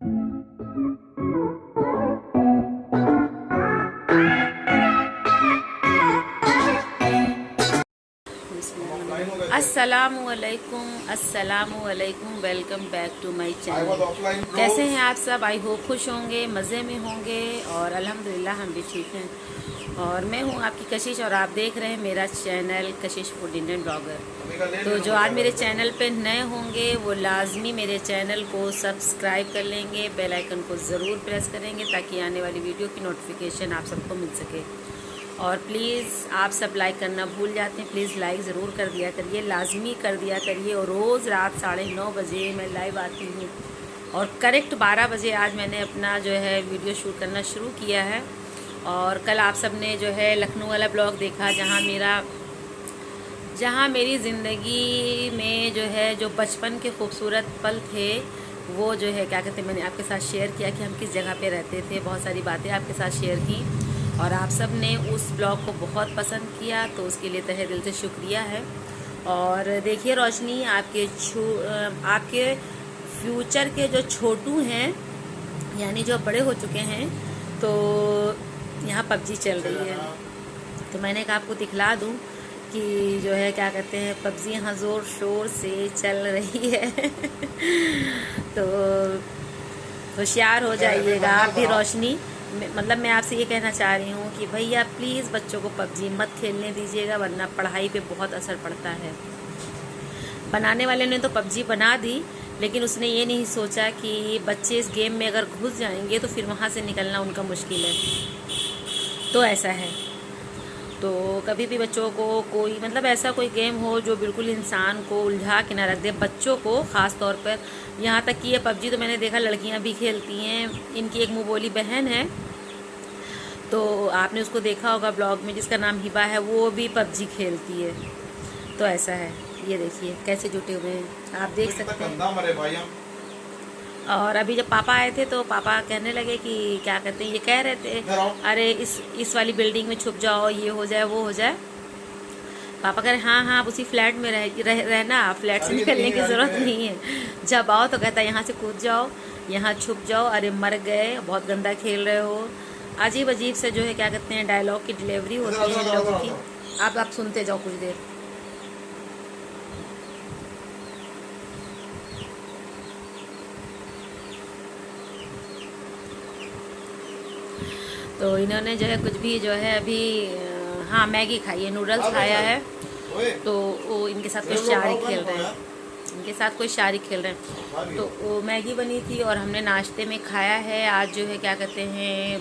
अस्सलामुअलैकुम, अस्सलामुअलैकुम। Welcome back to my channel. कैसे हैं आप सब? आई होप खुश होंगे, मज़े में होंगे और अल्हम्दुलिल्लाह हम भी ठीक हैं। और मैं हूं आपकी कशिश और आप देख रहे हैं मेरा चैनल कशिश फूड इंडियन ब्लॉगर। तो जो आज मेरे चैनल पे नए होंगे वो लाजमी मेरे चैनल को सब्सक्राइब कर लेंगे, बेल आइकन को ज़रूर प्रेस करेंगे ताकि आने वाली वीडियो की नोटिफिकेशन आप सबको मिल सके। और प्लीज़ आप सब लाइक करना भूल जाते हैं, प्लीज़ लाइक ज़रूर कर दिया करिए, लाजमी कर दिया करिए। और रोज़ रात 9:30 बजे मैं लाइव आती हूँ और करेक्ट 12 बजे आज मैंने अपना जो है वीडियो शूट करना शुरू किया है। और कल आप सब ने जो है लखनऊ वाला ब्लॉग देखा जहाँ मेरी ज़िंदगी में जो है जो बचपन के खूबसूरत पल थे वो जो है क्या कहते हैं मैंने आपके साथ शेयर किया कि हम किस जगह पे रहते थे। बहुत सारी बातें आपके साथ शेयर की और आप सब ने उस ब्लॉग को बहुत पसंद किया, तो उसके लिए तहे दिल से शुक्रिया है। और देखिए रोशनी, आपके फ्यूचर के जो छोटू हैं यानी जो बड़े हो चुके हैं, तो यहाँ पबजी चल रही है। तो मैंने कहा आपको दिखला दूँ कि जो है क्या कहते हैं पबजी यहाँ ज़ोर शोर से चल रही है। तो होशियार हो जाइएगा आप भी रोशनी। मतलब मैं आपसे ये कहना चाह रही हूँ कि भैया प्लीज़ बच्चों को पबजी मत खेलने दीजिएगा, वरना पढ़ाई पे बहुत असर पड़ता है। बनाने वाले ने तो पबजी बना दी, लेकिन उसने ये नहीं सोचा कि बच्चे इस गेम में अगर घुस जाएंगे तो फिर वहाँ से निकलना उनका मुश्किल है। तो ऐसा है, तो कभी भी बच्चों को कोई मतलब ऐसा कोई गेम हो जो बिल्कुल इंसान को उलझा के ना रख दे, बच्चों को ख़ास तौर पर। यहाँ तक कि ये पबजी तो मैंने देखा लड़कियाँ भी खेलती हैं। इनकी एक मुँह बोली बहन है, तो आपने उसको देखा होगा ब्लॉग में, जिसका नाम हिबा है, वो भी पबजी खेलती है। तो ऐसा है, ये देखिए कैसे जुटे हुए हैं, आप देख सकते हैं। और अभी जब पापा आए थे तो पापा कहने लगे कि क्या कहते हैं, ये कह रहे थे अरे इस वाली बिल्डिंग में छुप जाओ, ये हो जाए वो हो जाए। पापा कह रहे हाँ हाँ आप उसी फ्लैट में रहना, फ्लैट से निकलने की ज़रूरत नहीं है। जब आओ तो कहता है यहाँ से कूद जाओ, यहाँ छुप जाओ, अरे मर गए, बहुत गंदा खेल रहे हो। अजीब अजीब से जो है क्या कहते हैं डायलॉग की डिलीवरी होती है लोगों की। आप सुनते जाओ कुछ देर। तो इन्होंने जो है कुछ भी जो है अभी हाँ मैगी खाई है, नूडल्स खाया है। तो वो इनके साथ कोई शायरी खेल रहे हैं, तो वो मैगी बनी थी और हमने नाश्ते में खाया है आज जो है क्या कहते हैं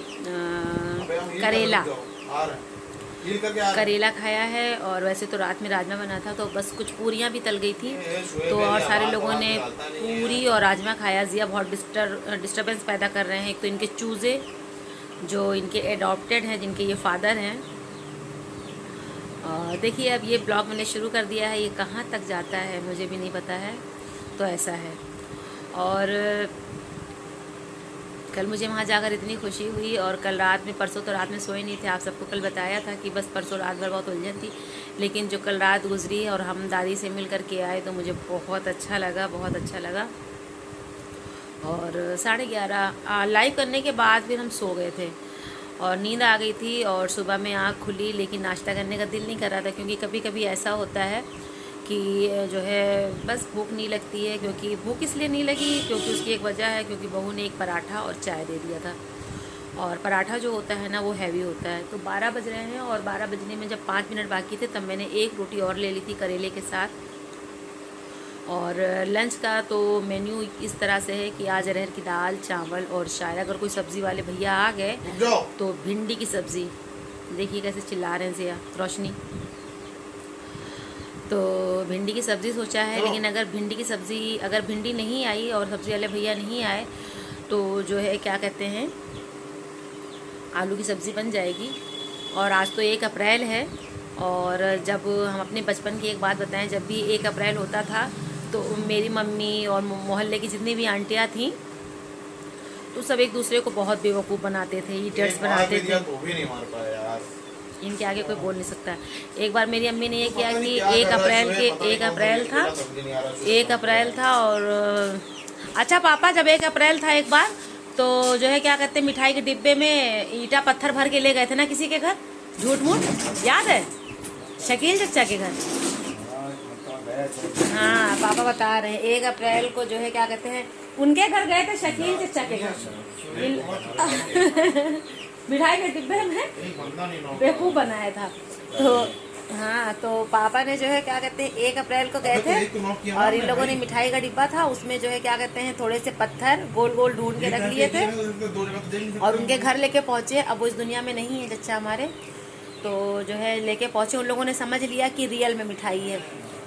करेला खाया है। और वैसे तो रात में राजमा बना था, तो बस कुछ पूरियाँ भी तल गई थी, तो और सारे लोगों ने पूरी और राजमा खाया। जिया बहुत डिस्टर्बेंस पैदा कर रहे हैं। एक तो इनके चूज़े जो इनके एडॉप्टेड हैं, जिनके ये फादर हैं। और देखिए अब ये ब्लॉग मैंने शुरू कर दिया है, ये कहाँ तक जाता है मुझे भी नहीं पता है। तो ऐसा है। और कल मुझे वहाँ जाकर इतनी खुशी हुई, और कल रात में, परसों तो रात में सोए नहीं थे, आप सबको कल बताया था कि बस परसों रात भर बहुत उलझन थी। लेकिन जो कल रात गुजरी और हम दादी से मिल कर के आए तो मुझे बहुत अच्छा लगा, बहुत अच्छा लगा। और 11:30 लाइव करने के बाद फिर हम सो गए थे और नींद आ गई थी। और सुबह में आँख खुली, लेकिन नाश्ता करने का दिल नहीं कर रहा था, क्योंकि कभी कभी ऐसा होता है कि जो है बस भूख नहीं लगती है। क्योंकि भूख इसलिए नहीं लगी क्योंकि उसकी एक वजह है, क्योंकि बहू ने एक पराठा और चाय दे दिया था, और पराठा जो होता है ना वो हैवी होता है। तो 12 बज रहे हैं और 12 बजने में जब 5 मिनट बाकी थे तब मैंने एक रोटी और ले ली थी करेले के साथ। और लंच का तो मेन्यू इस तरह से है कि आज अरहर की दाल, चावल और शायद अगर कोई सब्ज़ी वाले भैया आ गए तो भिंडी की सब्ज़ी। देखिए कैसे चिल्ला रहे हैं जिया रोशनी। तो भिंडी की सब्ज़ी सोचा है, लेकिन अगर भिंडी नहीं आई और सब्ज़ी वाले भैया नहीं आए तो जो है क्या कहते हैं आलू की सब्ज़ी बन जाएगी। और आज तो 1 अप्रैल है, और जब हम अपने बचपन की एक बात बताएं, जब भी 1 अप्रैल होता था तो मेरी मम्मी और मोहल्ले की जितनी भी आंटियाँ थीं तो सब एक दूसरे को बहुत बेवकूफ़ बनाते थे, ईडियट्स बनाते थे। इनके आगे कोई बोल नहीं सकता। एक बार मेरी अम्मी ने ये किया कि 1 अप्रैल था और अच्छा पापा, जब 1 अप्रैल था एक बार, तो जो है क्या कहते हैं, मिठाई के डिब्बे में ईटा पत्थर भर के ले गए थे ना किसी के घर, झूठ मूठ, याद है? शकील चचा के घर। हाँ पापा बता रहे हैं 1 अप्रैल को जो है क्या कहते हैं, उनके घर गए थे, शकील चचा के घर। मिठाई के डिब्बे में बेवकूफ बनाया था। तो हाँ, तो पापा ने जो है क्या कहते हैं 1 अप्रैल को गए थे, और इन लोगों ने मिठाई का डिब्बा था, उसमें जो है क्या कहते हैं थोड़े से पत्थर गोल गोल ढूंढ के रख लिए थे, और उनके घर लेके पहुंचे। अब वो इस दुनिया में नहीं है चचा हमारे, तो जो है लेके पहुंचे। उन लोगों ने समझ लिया कि रियल में मिठाई है,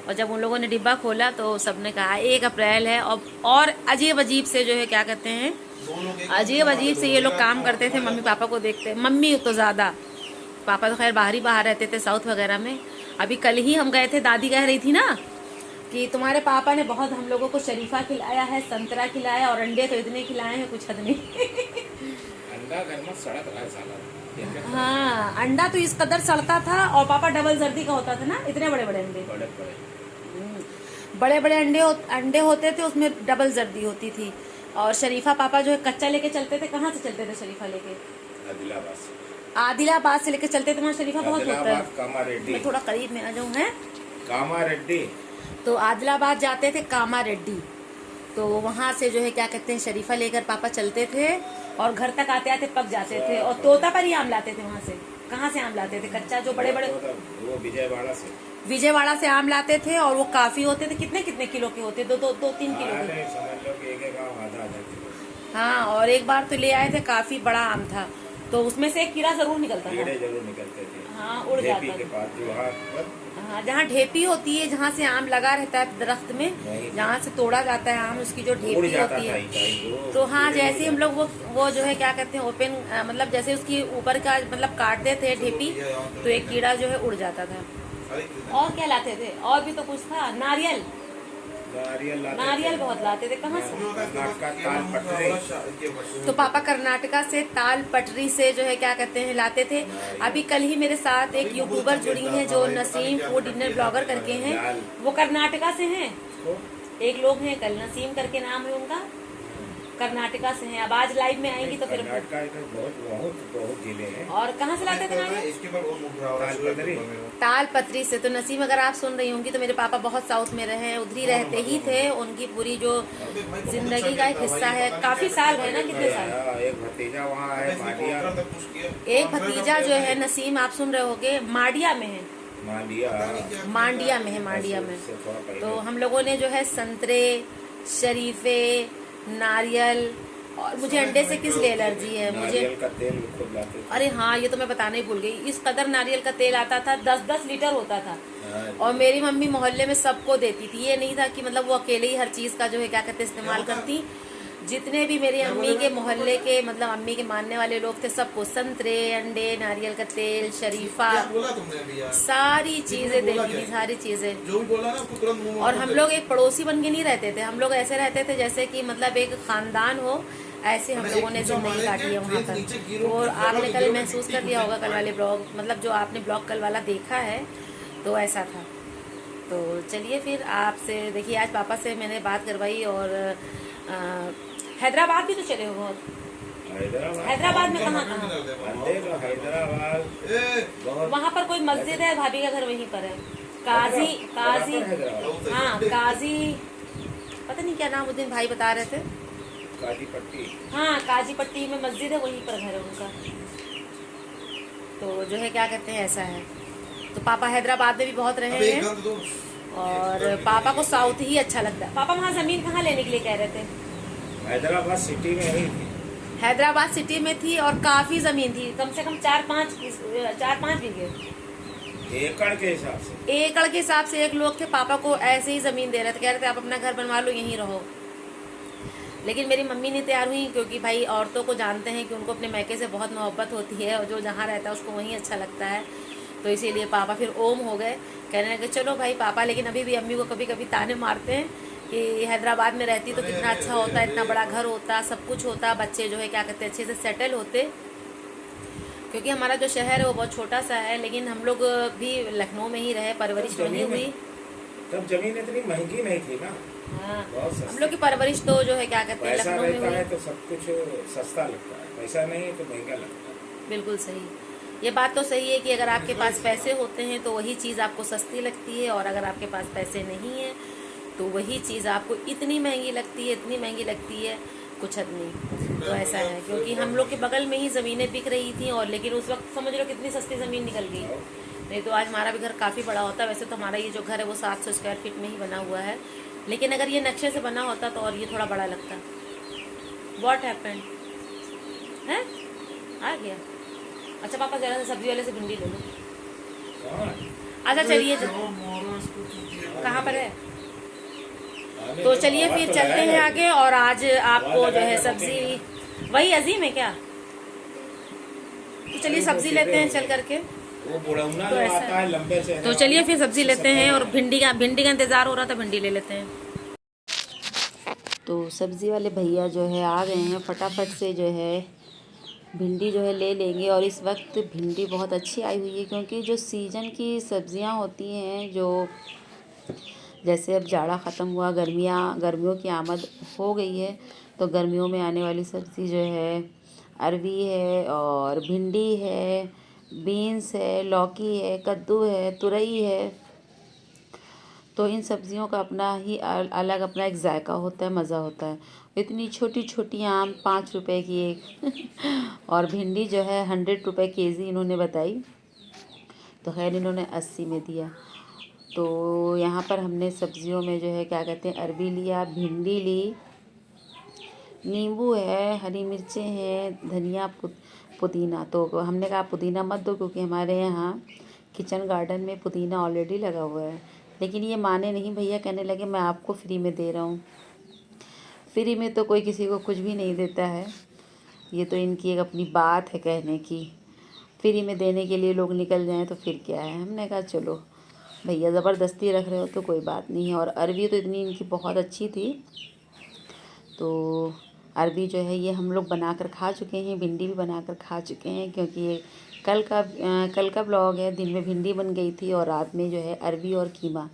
और जब उन लोगों ने डिब्बा खोला तो सबने कहा 1 अप्रैल है। और अजीब अजीब से जो है क्या कहते हैं, अजीब अजीब से ये लोग काम करते थे। मम्मी पापा को देखते, मम्मी तो ज़्यादा, पापा तो खैर बाहर रहते थे साउथ वगैरह में। अभी कल ही हम गए थे, दादी कह रही थी ना कि तुम्हारे पापा ने बहुत हम लोगों को शरीफा खिलाया है, संतरा खिलाया, और अंडे तो इतने खिलाए हैं कुछ हद नहीं। अंडा घर में सड़ा था साला। हाँ, अंडा तो इस कदर सड़ता था, और पापा डबल जर्दी का होता था ना, इतने बड़े बड़े अंडे, बड़े बड़े अंडे होते थे, उसमें डबल जर्दी होती थी। और शरीफा पापा जो है कच्चा लेके चलते थे। कहाँ से चलते थे शरीफा लेके? आदिलाबाद से लेके चलते थे, वहाँ शरीफा बहुत होता है। मैं थोड़ा करीब में आ जाऊँ, है कामारेड्डी। तो आदिलाबाद जाते थे, कामारेड्डी, तो वहाँ से जो है क्या कहते हैं शरीफा लेकर पापा चलते थे, और घर तक आते आते पक जाते थे। और तोता पर ही आम लाते थे वहाँ से। कहाँ से आम लाते थे? कच्चा, जो बड़े बड़े, वो विजयवाड़ा से आम लाते थे, और वो काफी होते थे। कितने कितने किलो के होते? 2-3 किलो के। हाँ, और एक बार तो ले आए थे, काफी बड़ा आम था, तो उसमें से एक कीड़ा जरूर निकलता था। जरूर निकलते थे। हाँ, उड़ जाता था। हाँ, जहाँ ढेपी होती है, जहाँ से आम लगा रहता है दरख्त में, जहाँ से तोड़ा जाता है आम, उसकी जो ढेपी होती है, तो हाँ, जैसे हम लोग वो जो है क्या कहते हैं ओपन, मतलब जैसे उसकी ऊपर का मतलब काटते थे ढेपी, तो एक कीड़ा जो है उड़ जाता था। और क्या लाते थे? और भी तो कुछ था, नारियल बहुत लाते थे। कहाँ से? तो पापा कर्नाटका से ताल पटरी से जो है क्या कहते हैं लाते थे। अभी कल ही मेरे साथ एक यूट्यूबर जुड़ी हैं जो नसीम फूड डिनर ब्लॉगर करके हैं, वो कर्नाटका से हैं। एक लोग हैं कल, नसीम करके नाम है उनका, कर्नाटका से हैं। अब आज लाइव में आएंगी तो फिर बहुत जिले हैं। और कहाँ से लाते थे नारियल? ताल पत्री से। तो नसीम, अगर आप सुन रही होंगी तो मेरे पापा बहुत साउथ में रहे, उधर ही रहते ही थे। उनकी पूरी जो जिंदगी का एक हिस्सा है, काफी साल रहे ना, कितने साल। एक भतीजा वहाँ है, एक भतीजा जो है नसीम, आप सुन रहे होगे, मांडिया में है, मांडिया में। तो हम लोगों ने जो है संतरे, शरीफे, नारियल, और मुझे अंडे से किस लिए एलर्जी है, मुझे नारियल का तेल खुद लाते थे। अरे हाँ, ये तो मैं बताने ही भूल गई। इस कदर नारियल का तेल आता था, 10-10 लीटर होता था, और मेरी मम्मी मोहल्ले में सबको देती थी। ये नहीं था कि मतलब वो अकेले ही हर चीज का जो है क्या कहते इस्तेमाल करती। जितने भी मेरी अम्मी के मोहल्ले के, मतलब अम्मी के मानने वाले लोग थे, सबको संतरे, अंडे, नारियल का तेल, शरीफा, सारी चीजें देती थी, सारी चीजें। और हम लोग एक पड़ोसी बन के नहीं रहते थे, हम लोग ऐसे रहते थे जैसे कि मतलब एक खानदान हो, ऐसे हम लोगों ने जिंदगी काटी है वहाँ पर। और आपने कल महसूस कर लिया होगा, कल वाले ब्लॉग, मतलब जो आपने ब्लॉग कल वाला देखा है, तो ऐसा था। तो चलिए फिर आपसे देखिए, आज पापा से मैंने बात करवाई। और हैदराबाद भी तो चले हो बहुत। हैदराबाद में कहाँ? हैदराबाद वहाँ पर कोई मस्जिद है, भाभी का घर वहीं पर है, काजी, हाँ काजी, पता नहीं क्या नाम उस दिन भाई बता रहे थे, काजी पट्टी। हाँ, काजी पट्टी में मस्जिद है, वहीं पर घर है उनका। तो जो है क्या कहते हैं, ऐसा है। तो पापा हैदराबाद में भी बहुत रहे हैं, और पापा को साउथ ही अच्छा लगता है। पापा वहाँ जमीन कहाँ लेने के लिए कह रहे थे? हैदराबाद सिटी में ही थी। हैदराबाद सिटी में थी, और काफी जमीन थी, कम से कम 4-5 बीघे, एकड़ के हिसाब से। एकड़ के हिसाब से एक लोग थे, पापा को ऐसे ही जमीन दे रहे थे, कह रहे थे आप अपना घर बनवा लो, यहीं रहो। लेकिन मेरी मम्मी नहीं तैयार हुई, क्योंकि भाई औरतों को जानते हैं कि उनको अपने मैके से बहुत मोहब्बत होती है, और जो जहाँ रहता है उसको वहीं अच्छा लगता है। तो इसीलिए पापा फिर ओम हो गए, कहने लगे चलो भाई पापा। लेकिन अभी भी अम्मी को कभी कभी ताने मारते हैं कि हैदराबाद में रहती तो कितना अच्छा होता, इतना बड़ा घर होता, सब कुछ होता, बच्चे जो है क्या कहते हैं अच्छे से सेटल होते। क्योंकि हमारा जो शहर है वो बहुत छोटा सा है, लेकिन हम लोग भी लखनऊ में ही रहे, परवरिश वहीं हुई। तब जमीन इतनी महंगी नहीं थी ना। हाँ, बहुत हम सस्ती। लोग की परवरिश तो जो है क्या कहते हैं पैसा लखनऊ में रहता हुई। है तो सब कुछ सस्ता लगता है, पैसा नहीं है तो महंगा लगता है। बिल्कुल सही। ये बात तो सही है कि अगर आपके पास पैसे होते हैं तो वही चीज़ आपको सस्ती लगती है, और अगर आपके पास पैसे नहीं हैं तो वही चीज़ आपको इतनी महंगी लगती है, इतनी महंगी लगती है, कुछ हद नहीं। तो ऐसा है, क्योंकि हम लोग के बगल में ही ज़मीनें बिक रही थी, और लेकिन उस वक्त समझ लो कितनी सस्ती ज़मीन निकल गई। और नहीं तो आज हमारा भी घर काफ़ी बड़ा होता। वैसे तो हमारा ये जो घर है वो 700 स्क्वायर फीट में ही बना हुआ है, लेकिन अगर ये नक्शे से बना होता तो और ये थोड़ा बड़ा लगता। वॉट हैपेंड है, आ गया। अच्छा पापा जरा सा सब्जी वाले से भिंडी ले लो। कहाँ है? अच्छा चलिए, कहाँ पर है? तो चलिए आवाज़ फिर तो चलते हैं लगाएगा। आगे, और आज आपको आवाज़ जो है लगाएगा सब्जी, वही अजीम है क्या? तो चलिए अरे वो सब्जी सीधे लेते हैं हो चल गए। करके। वो बुढ़ौना तो जो ऐसा आता है लंबे से तो चलिए फिर सब्जी लेते हैं, और भिंडी का इंतज़ार हो रहा था, भिंडी ले लेते हैं। तो सब्ज़ी वाले भैया जो है आ गए हैं, फटाफट से जो है भिंडी जो है ले लेंगे। और इस वक्त भिंडी बहुत अच्छी आई हुई है, क्योंकि जो सीज़न की सब्ज़ियां होती हैं, जो जैसे अब जाड़ा ख़त्म हुआ, गर्मियों की आमद हो गई है, तो गर्मियों में आने वाली सब्ज़ी जो है अरवी है, और भिंडी है, बीन्स है, लौकी है, कद्दू है, तुरई है। तो इन सब्ज़ियों का अपना ही अलग अपना एक जायका होता है, मज़ा होता है। इतनी छोटी छोटी आम 5 रुपए की एक और भिंडी जो है 100 रुपये केजी इन्होंने बताई, तो खैर इन्होंने 80 में दिया। तो यहाँ पर हमने सब्जियों में जो है क्या कहते हैं अरबी लिया, भिंडी ली, नींबू है, हरी मिर्चें हैं, धनिया, पुदीना। तो हमने कहा पुदीना मत दो, क्योंकि हमारे यहाँ किचन गार्डन में पुदीना ऑलरेडी लगा हुआ है। लेकिन ये माने नहीं भैया, कहने लगे मैं आपको फ्री में दे रहा हूँ। फ्री में तो कोई किसी को कुछ भी नहीं देता है, ये तो इनकी एक अपनी बात है कहने की। फ्री में देने के लिए लोग निकल जाएं तो फिर क्या है। हमने कहा चलो भैया ज़बरदस्ती रख रहे हो तो कोई बात नहीं है। और अरबी तो इतनी इनकी बहुत अच्छी थी, तो अरबी जो है ये हम लोग बना कर खा चुके हैं, भिंडी भी बना कर खा चुके हैं, क्योंकि ये कल का ब्लॉग है। दिन में भिंडी बन गई थी और रात में जो है अरबी और कीमा।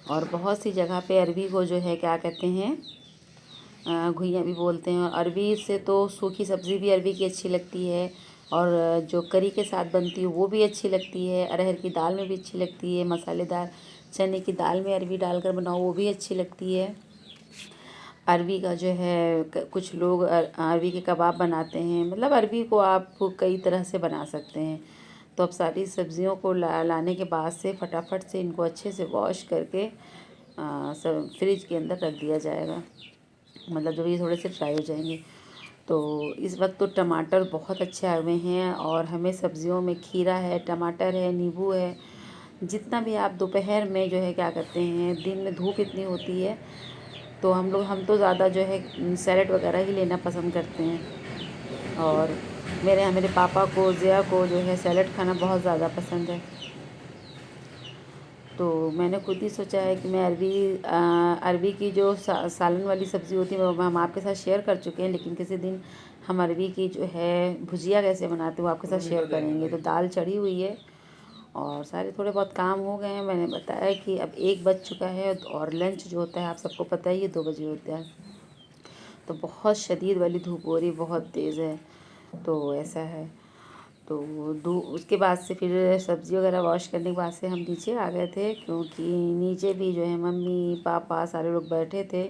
और बहुत सी जगह पे अरबी को जो है क्या कहते हैं घुइयाँ भी बोलते हैं। और अरबी से तो सूखी सब्ज़ी भी अरबी की अच्छी लगती है, और जो करी के साथ बनती है वो भी अच्छी लगती है, अरहर की दाल में भी अच्छी लगती है, मसालेदार चने की दाल में अरबी डालकर बनाओ वो भी अच्छी लगती है। अरबी का जो है कुछ लोग अरबी के कबाब बनाते हैं, मतलब अरबी को आप कई तरह से बना सकते हैं। तो अब सारी सब्जियों को लाने के बाद से फटाफट से इनको अच्छे से वॉश करके सब फ्रिज के अंदर रख दिया जाएगा, मतलब जब ये थोड़े से ड्राई हो जाएंगे। तो इस वक्त तो टमाटर बहुत अच्छे आए हुए हैं, और हमें सब्जियों में खीरा है, टमाटर है, नींबू है, जितना भी आप दोपहर में जो है क्या करते हैं, दिन में धूप इतनी होती है तो हम तो ज़्यादा जो है सैलेड वगैरह ही लेना पसंद करते हैं। और मेरे पापा को, ज़िया को जो है सैलेड खाना बहुत ज़्यादा पसंद है। तो मैंने खुद ही सोचा है कि मैं अरबी की जो सालन वाली सब्ज़ी होती है वो हम आपके साथ शेयर कर चुके हैं, लेकिन किसी दिन हम अरबी की जो है भुजिया कैसे बनाते हैं वो आपके साथ शेयर करेंगे। तो दाल चढ़ी हुई है और सारे थोड़े बहुत काम हो गए हैं। मैंने बताया कि अब 1 बज चुका है, और लंच जो होता है आप सबको पता ही है 2 बजे होता है। तो बहुत शदीद वाली धूप हो रही, बहुत तेज़ है, तो ऐसा है। तो उसके बाद से फिर सब्ज़ी वगैरह वॉश करने के बाद से हम नीचे आ गए थे, क्योंकि नीचे भी जो है मम्मी पापा सारे लोग बैठे थे।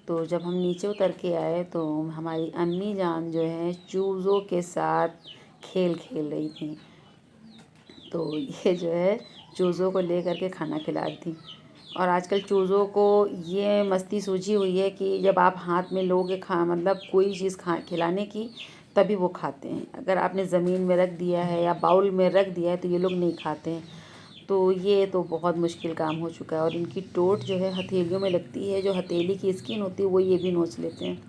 तो जब हम नीचे उतर के आए तो हमारी अम्मी जान जो है चूज़ों के साथ खेल खेल रही थी। तो ये जो है चूज़ों को ले करके खाना खिला रही थी। और आजकल चूज़ों को ये मस्ती सूझी हुई है कि जब आप हाथ में लोगे मतलब कोई चीज़ खिलाने की, तभी वो खाते हैं। अगर आपने ज़मीन में रख दिया है या बाउल में रख दिया है तो ये लोग नहीं खाते हैं। तो ये तो बहुत मुश्किल काम हो चुका है। और इनकी टोट जो है हथेलियों में लगती है, जो हथेली की स्किन होती है वो ये भी नोच लेते हैं।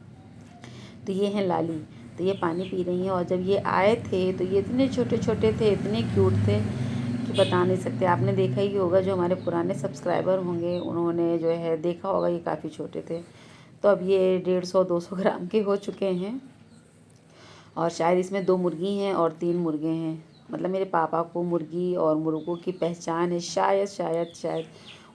तो ये हैं लाली, तो ये पानी पी रही हैं। और जब ये आए थे तो ये इतने छोटे छोटे थे, इतने क्यूट थे कि बता नहीं सकते। आपने देखा ही होगा, जो हमारे पुराने सब्सक्राइबर होंगे उन्होंने जो है देखा होगा, ये काफ़ी छोटे थे। तो अब ये 150-200 ग्राम के हो चुके हैं। और शायद इसमें 2 मुर्गी हैं और 3 मुर्गे हैं। मतलब मेरे पापा को मुर्गी और मुर्गों की पहचान है, शायद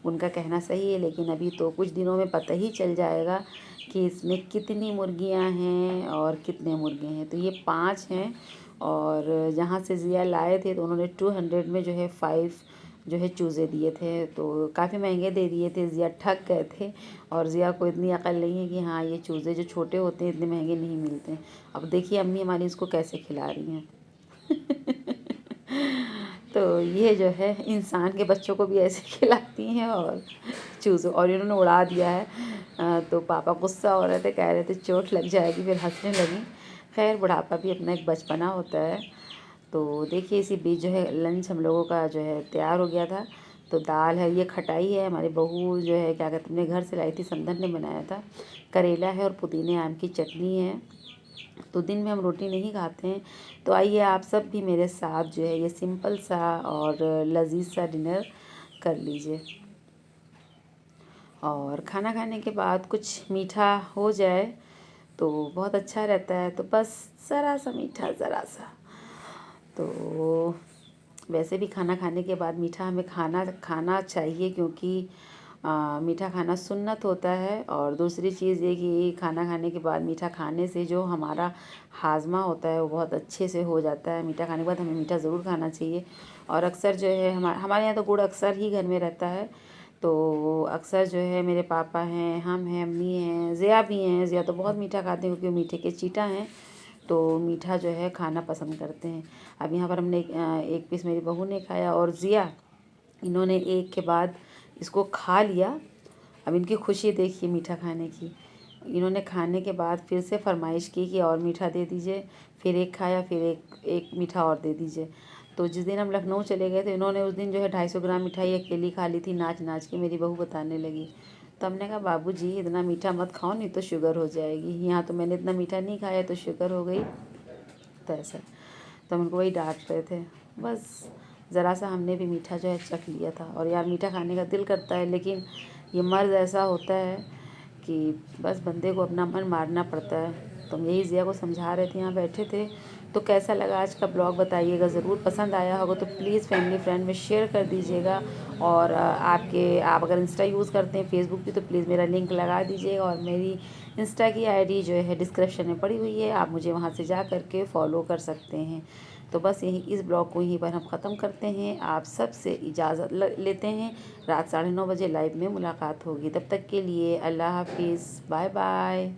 उनका कहना सही है, लेकिन अभी तो कुछ दिनों में पता ही चल जाएगा कि इसमें कितनी मुर्गियां हैं और कितने मुर्गे हैं। तो ये 5 हैं, और जहाँ से ज़िया लाए थे तो उन्होंने 200 में जो है 5 जो है चूज़े दिए थे, तो काफ़ी महंगे दे दिए थे। ज़िया ठग गए थे, और ज़िया को इतनी अकल नहीं है कि हाँ ये चूज़े जो छोटे होते हैं इतने महंगे नहीं मिलते हैं। अब देखिए अम्मी हमारी इसको कैसे खिला रही हैं। तो ये जो है इंसान के बच्चों को भी ऐसे खिलाती हैं, और चूज़ों, और इन्होंने उड़ा दिया है। तो पापा गुस्सा हो रहे थे, कह रहे थे चोट लग जाएगी, फिर हंसने लगी। खैर बुढ़ापा भी अपना एक बचपना होता है। तो देखिए इसी बीच जो है लंच हम लोगों का जो है तैयार हो गया था। तो दाल है, ये खटाई है, हमारी बहू जो है क्या कहते हैं अपने घर से लाई थी, समधन ने बनाया था। करेला है और पुदीने आम की चटनी है। तो दिन में हम रोटी नहीं खाते हैं, तो आइए आप सब भी मेरे साथ जो है ये सिंपल सा और लजीज सा डिनर कर लीजिए। और खाना खाने के बाद कुछ मीठा हो जाए तो बहुत अच्छा रहता है। तो बस ज़रा सा मीठा, ज़रा सा। तो वैसे भी खाना खाने के बाद मीठा हमें खाना चाहिए, क्योंकि मीठा खाना सुन्नत होता है। और दूसरी चीज़ ये कि खाना खाने के बाद मीठा खाने से जो हमारा हाजमा होता है वो बहुत अच्छे से हो जाता है। मीठा खाने के बाद हमें मीठा ज़रूर खाना चाहिए। और अक्सर जो है हमारे यहाँ तो गुड़ अक्सर ही घर में रहता है। तो अक्सर जो है मेरे पापा हैं, हम हैं, अम्मी हैं, ज़िया भी हैं। ज़िया तो बहुत मीठा खाते हैं क्योंकि वो मीठे के चीटा हैं, तो मीठा जो है खाना पसंद करते हैं। अब यहाँ पर हमने एक पीस मेरी बहू ने खाया, और ज़िया इन्होंने एक के बाद इसको खा लिया। अब इनकी खुशी देखिए मीठा खाने की। इन्होंने खाने के बाद फिर से फरमाइश की कि और मीठा दे दीजिए। फिर एक खाया, फिर एक मीठा और दे दीजिए। तो जिस दिन हम लखनऊ चले गए थे, इन्होंने उस दिन जो है 250 ग्राम मिठाई अकेली खा ली थी, नाच नाच के। मेरी बहू बताने लगी। तो हमने कहा बाबूजी इतना मीठा मत खाओ, नहीं तो शुगर हो जाएगी। यहाँ तो मैंने इतना मीठा नहीं खाया तो शुगर हो गई। तो ऐसा, तो हम उनको वही डांट रहे थे। बस ज़रा सा हमने भी मीठा जो है चख लिया था। और यार मीठा खाने का दिल करता है, लेकिन ये मर्ज़ ऐसा होता है कि बस बंदे को अपना मन मारना पड़ता है। तो हम यही ज़िया को समझा रहे थे, यहाँ बैठे थे। तो कैसा लगा आज का ब्लॉग बताइएगा ज़रूर। पसंद आया होगा तो प्लीज़ फैमिली फ्रेंड में शेयर कर दीजिएगा। और आप अगर इंस्टा यूज़ करते हैं, फेसबुक भी, तो प्लीज़ मेरा लिंक लगा दीजिएगा। और मेरी इंस्टा की आईडी जो है डिस्क्रिप्शन में पड़ी हुई है, आप मुझे वहाँ से जा कर के फॉलो कर सकते हैं। तो बस यही इस ब्लॉग को यहीं पर हम ख़त्म करते हैं। आप सब से इजाज़त लेते हैं। रात 9:30 बजे लाइव में मुलाकात होगी। तब तक के लिए अल्लाह हाफिज़, बाय बाय।